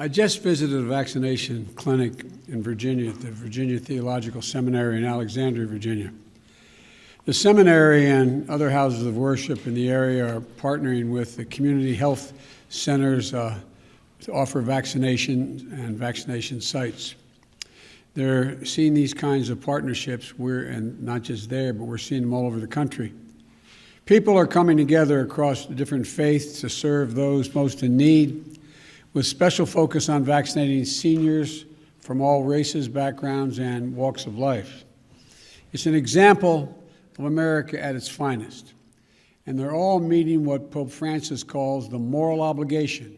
I just visited a vaccination clinic in Virginia, at the Virginia Theological Seminary in Alexandria, Virginia. The seminary and other houses of worship in the area are partnering with the community health centers to offer vaccination and vaccination sites. They're seeing these kinds of partnerships, and not just there, but we're seeing them all over the country. People are coming together across different faiths to serve those most in need, with special focus on vaccinating seniors from all races, backgrounds, and walks of life. It's an example of America at its finest, and they're all meeting what Pope Francis calls the moral obligation.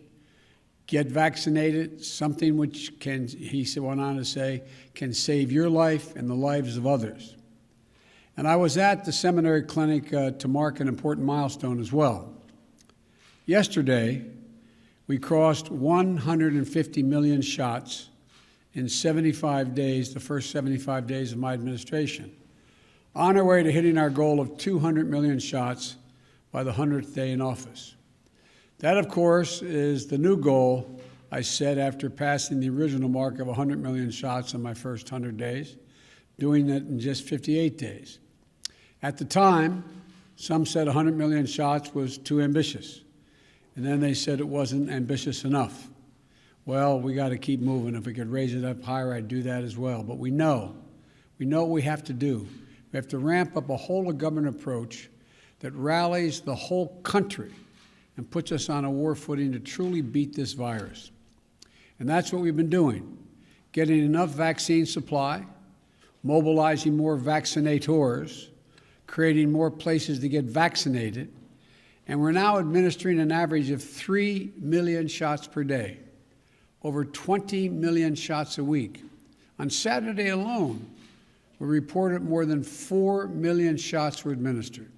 Get vaccinated, something which can, he went on to say, can save your life and the lives of others. And I was at the seminary clinic to mark an important milestone as well. Yesterday, we crossed 150 million shots in 75 days, the first 75 days of my administration, on our way to hitting our goal of 200 million shots by the 100th day in office. That, of course, is the new goal I set after passing the original mark of 100 million shots in my first 100 days, doing that in just 58 days. At the time, some said 100 million shots was too ambitious, and then they said it wasn't ambitious enough. Well, we got to keep moving. If we could raise it up higher, I'd do that as well. But we know what we have to do. We have to ramp up a whole-of-government approach that rallies the whole country and puts us on a war footing to truly beat this virus. And that's what we've been doing, getting enough vaccine supply, mobilizing more vaccinators, creating more places to get vaccinated, and we're now administering an average of 3 million shots per day, over 20 million shots a week. On Saturday alone, we reported more than 4 million shots were administered.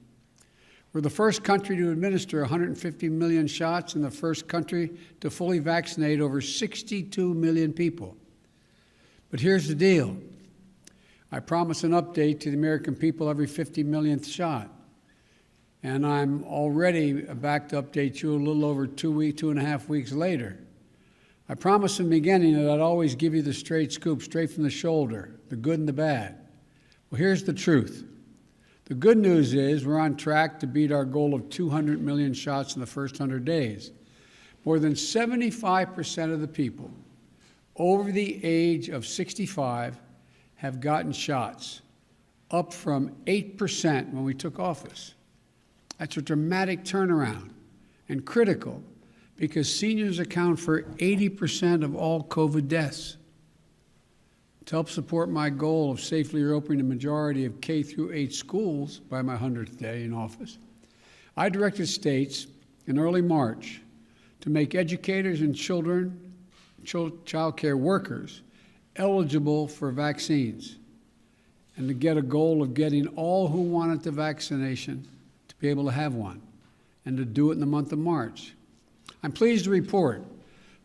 We're the first country to administer 150 million shots and the first country to fully vaccinate over 62 million people. But here's the deal. I promise an update to the American people every 50 millionth shot. And I'm already back to update you a little over 2.5 weeks later. I promised in the beginning that I'd always give you the straight scoop, straight from the shoulder, the good and the bad. Well, here's the truth. The good news is we're on track to beat our goal of 200 million shots in the first 100 days. More than 75% of the people over the age of 65 have gotten shots, up from 8% when we took office. That's a dramatic turnaround and critical because seniors account for 80% of all COVID deaths. To help support my goal of safely reopening the majority of K-8 schools by my 100th day in office, I directed states in early March to make educators and child care workers eligible for vaccines and to get a goal of getting all who wanted the vaccination to be able to have one and to do it in the month of March. I'm pleased to report,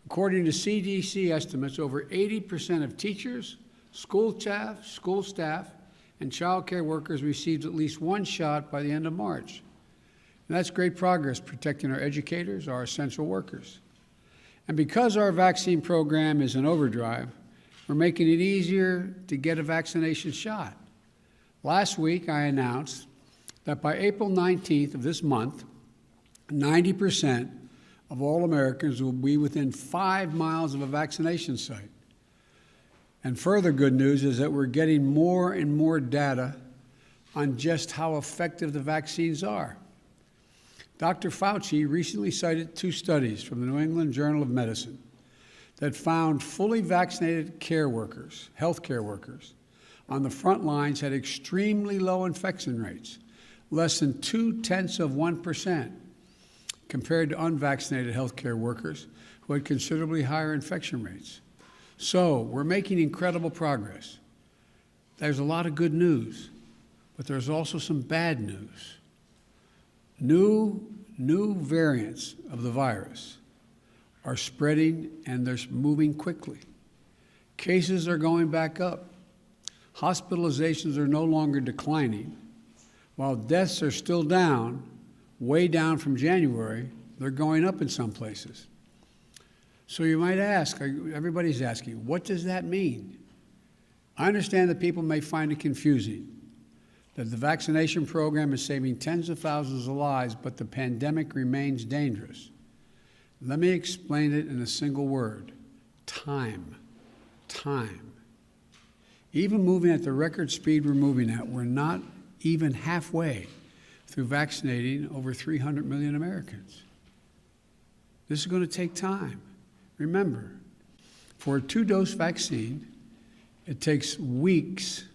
according to CDC estimates, over 80% of teachers, school staff, and child care workers received at least one shot by the end of March. And that's great progress protecting our educators, our essential workers. And because our vaccine program is in overdrive, we're making it easier to get a vaccination shot. Last week, I announced that by April 19th of this month, 90% of all Americans will be within 5 miles of a vaccination site. And further good news is that we're getting more and more data on just how effective the vaccines are. Dr. Fauci recently cited 2 studies from the New England Journal of Medicine that found fully vaccinated care workers, healthcare workers, on the front lines had extremely low infection rates, less than 0.2%, compared to unvaccinated healthcare workers who had considerably higher infection rates. So we're making incredible progress. There's a lot of good news, but there's also some bad news. New variants of the virus are spreading and they're moving quickly. Cases are going back up. Hospitalizations are no longer declining. While deaths are still down, way down from January, they're going up in some places. So you might ask, everybody's asking, what does that mean? I understand that people may find it confusing, that the vaccination program is saving tens of thousands of lives, but the pandemic remains dangerous. Let me explain it in a single word: time. Time. Even moving at the record speed we're moving at, we're not even halfway through vaccinating over 300 million Americans. This is going to take time. Remember, for a 2-dose vaccine, it takes weeks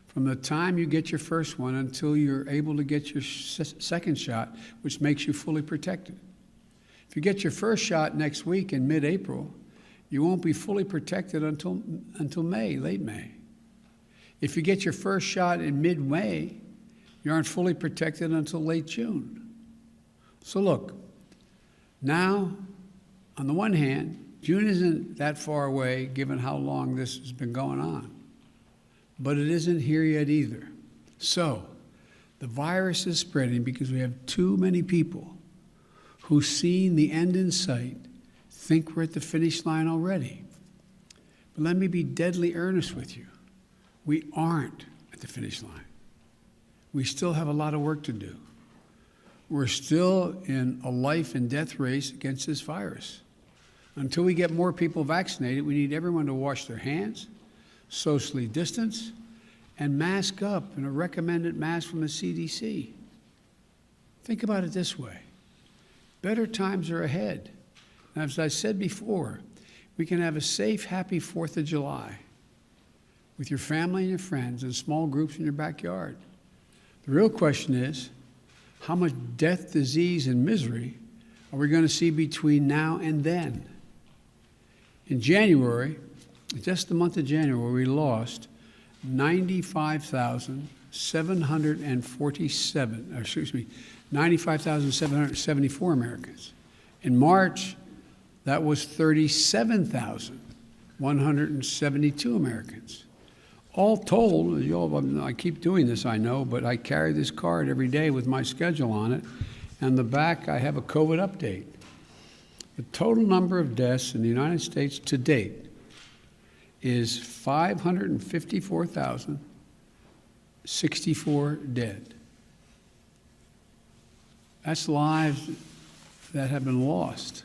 from the time you get your first one until you're able to get your second shot, which makes you fully protected. If you get your first shot next week in mid-April, you won't be fully protected until May, late May. If you get your first shot in mid-May, you aren't fully protected until late June. So look, now, on the one hand, June isn't that far away given how long this has been going on, but it isn't here yet either. So the virus is spreading because we have too many people who, seeing the end in sight, think we're at the finish line already. But let me be deadly earnest with you. We aren't at the finish line. We still have a lot of work to do. We're still in a life and death race against this virus. Until we get more people vaccinated, we need everyone to wash their hands, socially distance, and mask up in a recommended mask from the CDC. Think about it this way. Better times are ahead. And as I said before, we can have a safe, happy 4th of July with your family and your friends in small groups in your backyard. The real question is, how much death, disease, and misery are we going to see between now and then? In January, just the month of January, we lost 95,774 Americans. In March, that was 37,172 Americans. All told, I keep doing this, I know, but I carry this card every day with my schedule on it. And the back, I have a COVID update. The total number of deaths in the United States to date is 554,064 dead. That's lives that have been lost.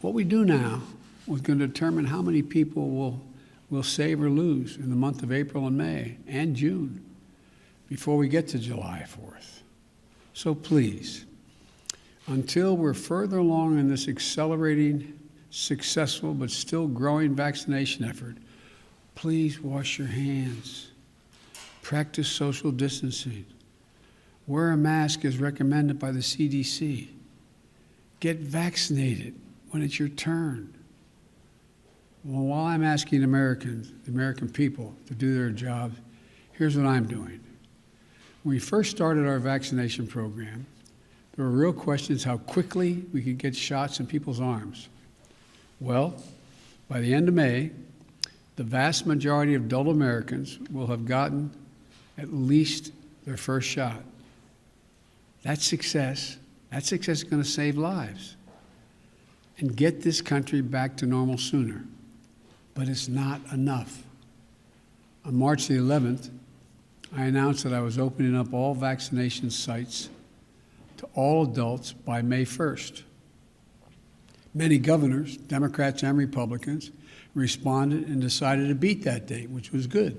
What we do now is going to determine how many people we'll save or lose in the month of April and May and June before we get to July 4th. So please, until we're further along in this accelerating, successful, but still growing vaccination effort, please wash your hands, practice social distancing, wear a mask as recommended by the CDC, get vaccinated when it's your turn. Well, while I'm asking Americans, the American people, to do their jobs, here's what I'm doing. When we first started our vaccination program, there were real questions how quickly we could get shots in people's arms. Well, by the end of May, the vast majority of adult Americans will have gotten at least their first shot. That's success. That success is going to save lives and get this country back to normal sooner. But it's not enough. On March the 11th, I announced that I was opening up all vaccination sites to all adults by May 1st. Many governors, Democrats and Republicans, responded and decided to beat that date, which was good.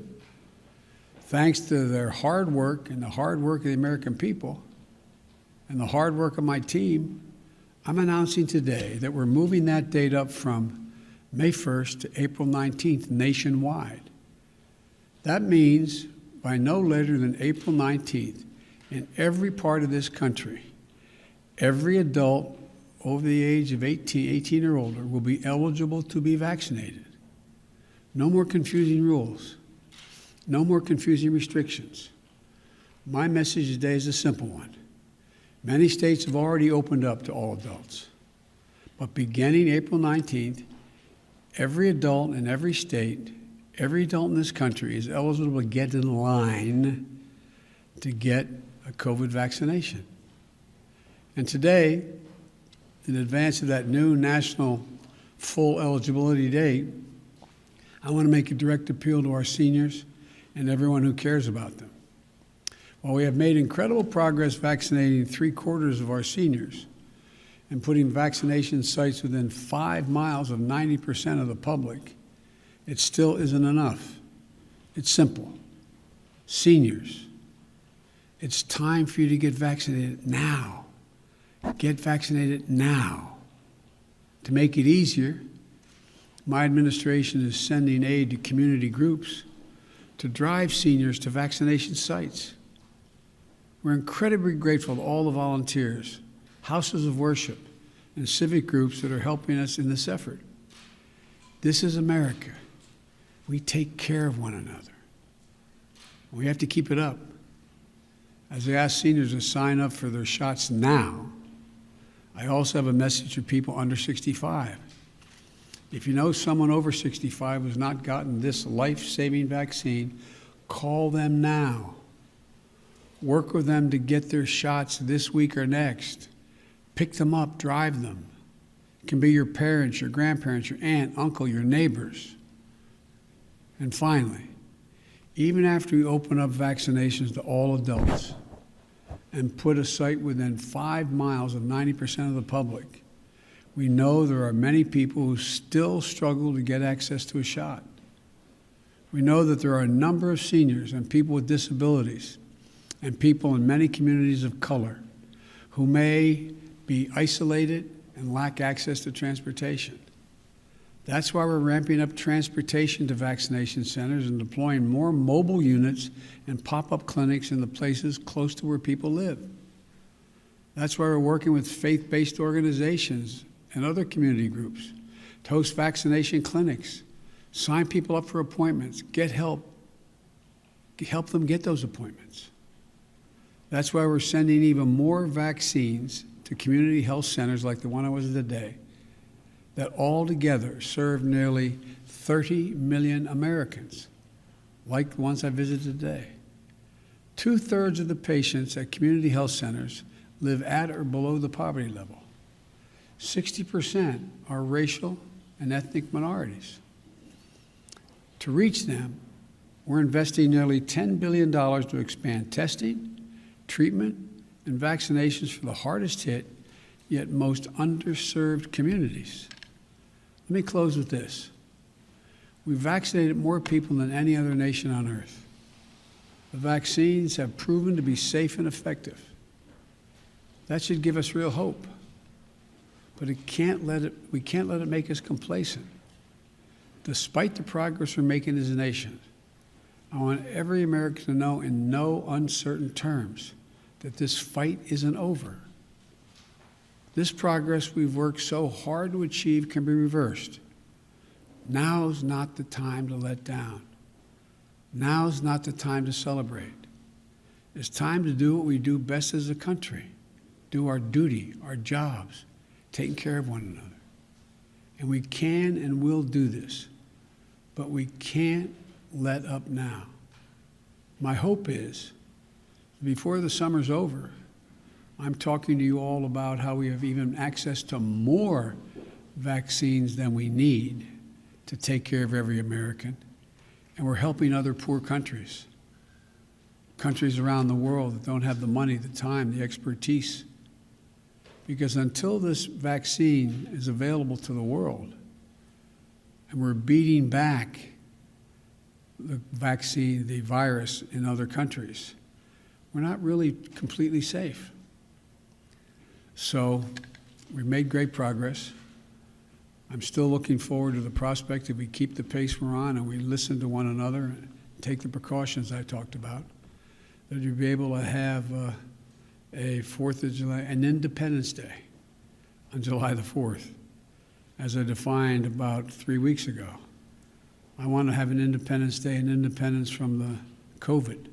Thanks to their hard work and the hard work of the American people and the hard work of my team, I'm announcing today that we're moving that date up from May 1st to April 19th nationwide. That means by no later than April 19th, in every part of this country, every adult over the age of 18 or older will be eligible to be vaccinated. No more confusing rules. No more confusing restrictions. My message today is a simple one. Many states have already opened up to all adults. But beginning April 19th, every adult in every state, every adult in this country is eligible to get in line to get a COVID vaccination. And today, in advance of that new national full eligibility date, I want to make a direct appeal to our seniors and everyone who cares about them. While we have made incredible progress vaccinating 3/4 of our seniors and putting vaccination sites within 5 miles of 90% of the public, it still isn't enough. It's simple. Seniors, it's time for you to get vaccinated now. Get vaccinated now. To make it easier, my administration is sending aid to community groups to drive seniors to vaccination sites. We're incredibly grateful to all the volunteers, houses of worship, and civic groups that are helping us in this effort. This is America. We take care of one another. We have to keep it up. As I ask seniors to sign up for their shots now, I also have a message for people under 65. If you know someone over 65 who's not gotten this life-saving vaccine, call them now. Work with them to get their shots this week or next. Pick them up, drive them. It can be your parents, your grandparents, your aunt, uncle, your neighbors. And finally, even after we open up vaccinations to all adults and put a site within 5 miles of 90% of the public, we know there are many people who still struggle to get access to a shot. We know that there are a number of seniors and people with disabilities and people in many communities of color who may be isolated and lack access to transportation. That's why we're ramping up transportation to vaccination centers and deploying more mobile units and pop-up clinics in the places close to where people live. That's why we're working with faith-based organizations and other community groups to host vaccination clinics, sign people up for appointments, get help them get those appointments. That's why we're sending even more vaccines to community health centers like the one I was at today, that altogether serve nearly 30 million Americans, like the ones I visited today. 2/3 of the patients at community health centers live at or below the poverty level. 60% are racial and ethnic minorities. To reach them, we're investing nearly $10 billion to expand testing, treatment, and vaccinations for the hardest hit, yet most underserved communities. Let me close with this. We've vaccinated more people than any other nation on earth. The vaccines have proven to be safe and effective. That should give us real hope. But we can't let it make us complacent. Despite the progress we're making as a nation, I want every American to know in no uncertain terms that this fight isn't over. This progress we've worked so hard to achieve can be reversed. Now's not the time to let down. Now's not the time to celebrate. It's time to do what we do best as a country, do our duty, our jobs, taking care of one another. And we can and will do this, but we can't let up now. My hope is, before the summer's over, I'm talking to you all about how we have even access to more vaccines than we need to take care of every American. And we're helping other poor countries, countries around the world that don't have the money, the time, the expertise. Because until this vaccine is available to the world, and we're beating back the vaccine, the virus in other countries, we're not really completely safe. So we've made great progress. I'm still looking forward to the prospect that we keep the pace we're on and we listen to one another and take the precautions I talked about, that you'll be able to have a 4th of July, an Independence Day on July the 4th, as I defined about 3 weeks ago. I want to have an Independence Day, an independence from the COVID.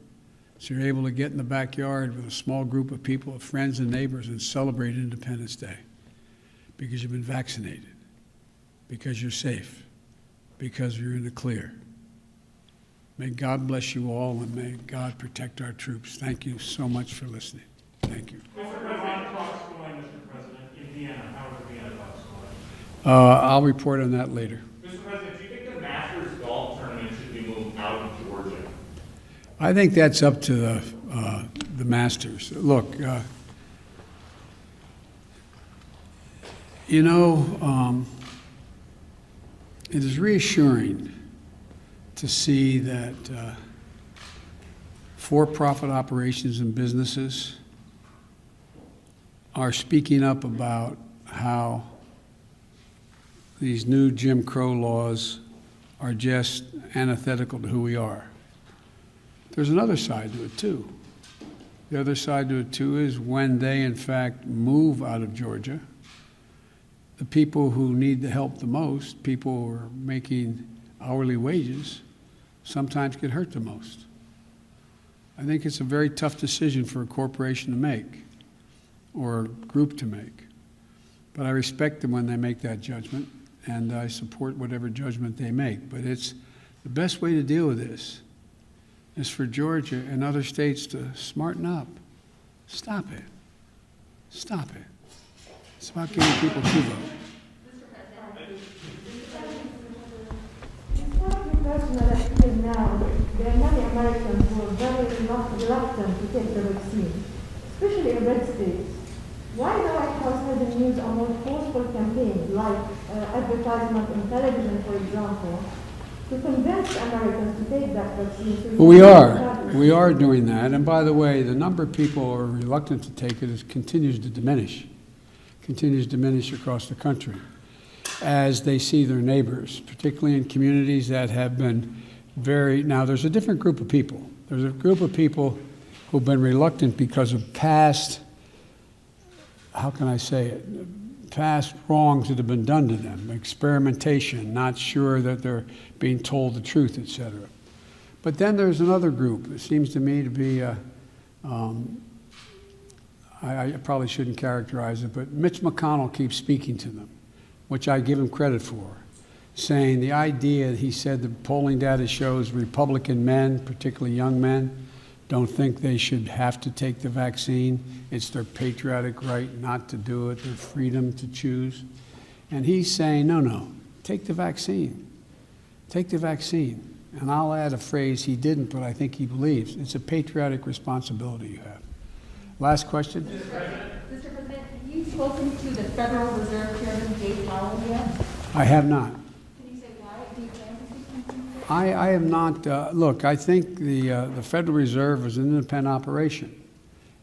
So you're able to get in the backyard with a small group of people, friends and neighbors, and celebrate Independence Day because you've been vaccinated, because you're safe, because you're in the clear. May God bless you all, and may God protect our troops. Thank you so much for listening. Thank you. Mr. President, talks going, Mr. President, in Vienna, how are the I'll report on that later. Mr. President, do you think the Masters golf tournament should be moved out of Georgia? I think that's up to the Masters. Look, you know, it is reassuring to see that for-profit operations and businesses are speaking up about how these new Jim Crow laws are just antithetical to who we are. There's another side to it, too. The other side to it, too, is when they, in fact, move out of Georgia, the people who need the help the most, people who are making hourly wages, sometimes get hurt the most. I think it's a very tough decision for a corporation to make or a group to make. But I respect them when they make that judgment, and I support whatever judgment they make. But it's the best way to deal with this is for Georgia and other states to smarten up. Stop it. Stop it. It's about giving people two votes. Now, there are many Americans who are very reluctant to take the vaccine, especially in red states. Why the White House hasn't used a more forceful campaign, like advertisement on television, for example, to convince Americans to take that vaccine? Well, we are doing that. And by the way, the number of people who are reluctant to take it continues to diminish across the country as they see their neighbors, particularly in communities that have been now there's a different group of people. There's a group of people who've been reluctant because of past, how can I say it, past wrongs that have been done to them, experimentation, not sure that they're being told the truth, et cetera. But then there's another group. It seems to me to be, I probably shouldn't characterize it, but Mitch McConnell keeps speaking to them, which I give him credit for, saying the idea, he said the polling data shows Republican men, particularly young men, don't think they should have to take the vaccine. It's their patriotic right not to do it, their freedom to choose. And he's saying, no, take the vaccine. Take the vaccine. And I'll add a phrase he didn't, but I think he believes. It's a patriotic responsibility you have. Last question. Mr. President, have you spoken to the Federal Reserve Chairman Jay Powell yet? I have not. Can you say why? Do you plan to speak to him? I am not. Look, I think the Federal Reserve is an independent operation.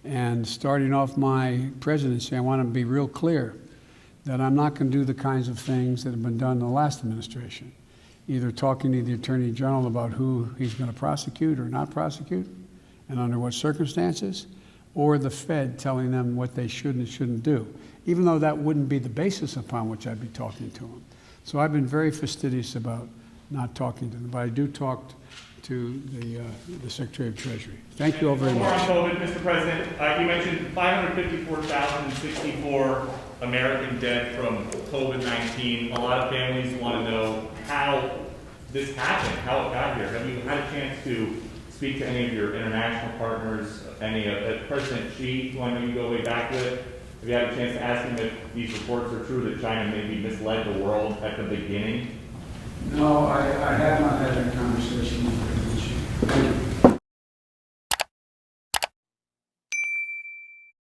And starting off my presidency, I want to be real clear that I'm not going to do the kinds of things that have been done in the last administration, either talking to the Attorney General about who he's going to prosecute or not prosecute and under what circumstances, or the Fed telling them what they should and shouldn't do, even though that wouldn't be the basis upon which I'd be talking to them. So I've been very fastidious about not talking to them, but I do talk to the Secretary of Treasury. Thank you all very much. More on COVID, Mr. President. You mentioned 554,064 American dead from COVID-19. A lot of families want to know how this happened, how it got here. Have you had a chance to speak to any of your international partners, any of President Xi, who I know you go way back with? Have you had a chance to ask him if these reports are true that China maybe misled the world at the beginning? No, I have not had a conversation with President Xi. Thank you.